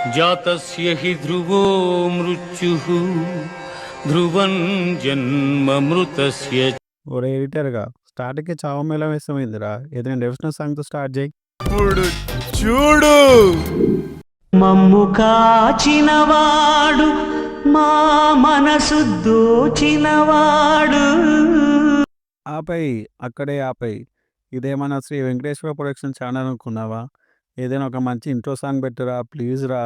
జాతస్య హి ధ్రువో మృత్యుః ధ్రువం జన్మమృతస్య. ఒరే ఎడిటర్గా స్టార్ట్కి చావు మేళ వేసమైందిరా, ఏదైనా డెఫిషనల్ సాంగ్తో స్టార్ట్ చేయి. ఇప్పుడు చూడు. మమ్ము కాచినవాడు మా మనసు దోచినవాడు. ఆపై అక్కడే ఆపై. ఇదేమన్నా శ్రీ వెంకటేశ్వర ప్రొడక్షన్ ఛానల్ అనుకున్నావా? ఏదైనా ఒక మంచి ఇంట్రో సాంగ్ పెట్టురా ప్లీజ్ రా.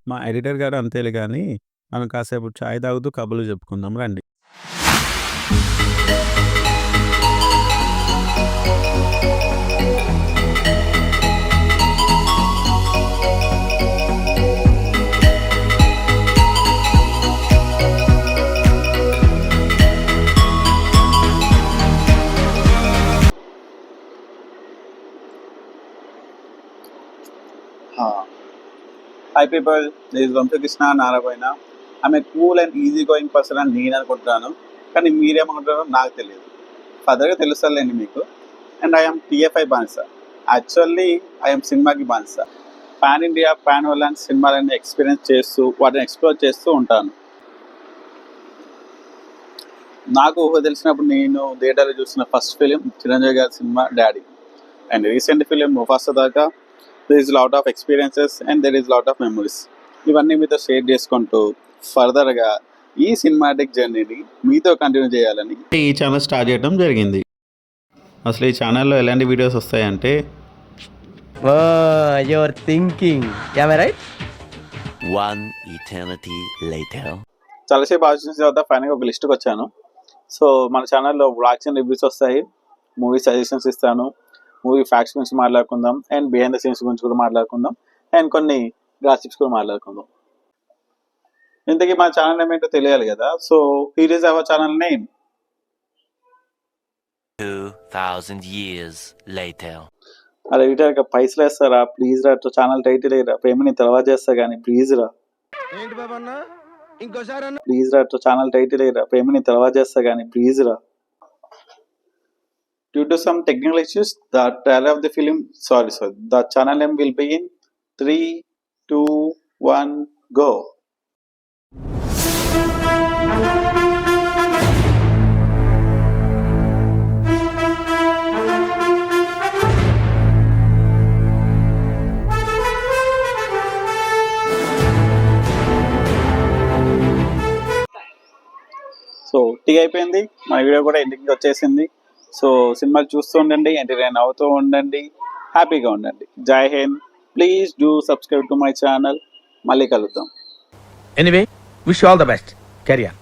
మా ఎడిటర్ గారు అంతేలే కానీ మనం కాసేపు చాయ్ తాగుతూ కబుర్లు చెప్పుకుందాం రండి. Hi people, this is Vamsa Krishna Narabayana. I'm a cool and easy going person అని నేను అనుకుంటున్నాను, కానీ మీరేమనుకుంటారో నాకు తెలియదు. ఫర్దర్గా తెలుస్తాలేండి మీకు. అండ్ ఐఎమ్ టీఎఫ్ఐ బానిస. యాక్చువల్లీ ఐఎమ్ సినిమాకి బానిస. పాన్ ఇండియా పాన్ వరల్డ్ సినిమాలన్నీ ఎక్స్పీరియన్స్ చేస్తూ వాటిని ఎక్స్ప్లోర్ చేస్తూ ఉంటాను. నాకు ఊహ తెలిసినప్పుడు నేను థియేటర్లో చూసిన ఫస్ట్ ఫిలిం చిరంజీవి గారి cinema daddy. And recent film Mufasa దాకా there is lot of experiences and there is lot of memories. ఇవన్నీ మీతో షేర్ చేసుకుంటూ ఫర్దర్గా ఈ సినిమాటిక్ జర్నీని మీతో కంటిన్యూ చేయాలని ఈ ఛానల్ స్టార్ట్ చేయడం జరిగింది. అసలు ఈ ఛానల్లో ఎలాంటి వీడియోస్ వస్తాయంటే your thinking right. One eternity later. చాలాసేపు ఆలోచించిన తర్వాత ఫైనల్గా ఒక లిస్ట్కి వచ్చాను. సో మన ఛానల్లో వ్లాగ్స్ అండ్ రివ్యూస్ వస్తాయి, మూవీ సజెషన్స్ ఇస్తాను, మూవీ ఫ్యాక్ట్స్ గురించి మాట్లాడుకుందాం, అండ్ బిహైండ్ ద సీన్స్ గురించి కూడా మాట్లాడుకుందాం, అండ్ కొన్ని గాసిప్స్ కూడా మాట్లాడుకుందాం. ఇంతకీ మన ఛానల్ నేమ్ ఏంటో తెలియాలి కదా. So here is our channel name. 2000 years later. అలా రిటర్గా పైసలు వేస్తారా ప్లీజ్ రా, ఛానల్ టైటిల్ రా, పేమెంట్ నేను తర్వాత చేస్తా కానీ ప్లీజ్ రా. ఏంటి బాబు అన్న ఇంకోసారి అన్న. ప్లీజ్ రా, ఛానల్ టైటిల్ రా, పేమెంట్ నేను తర్వాత చేస్తా కానీ ప్లీజ్ రా. Due to some technical issues, the trailer of the film, the channel name will be in 3, 2, 1, go. So tea అయిపోయింది, మన వీడియో కూడా ఎండింగ్ వచ్చేసింది. సో సినిమాలు చూస్తూ ఉండండి, ఎంటర్టైన్ అవుతూ ఉండండి, హ్యాపీగా ఉండండి. జై Hind. Please do subscribe to my channel. మళ్ళీ కలుద్దాం. Anyway wish all the best. Career.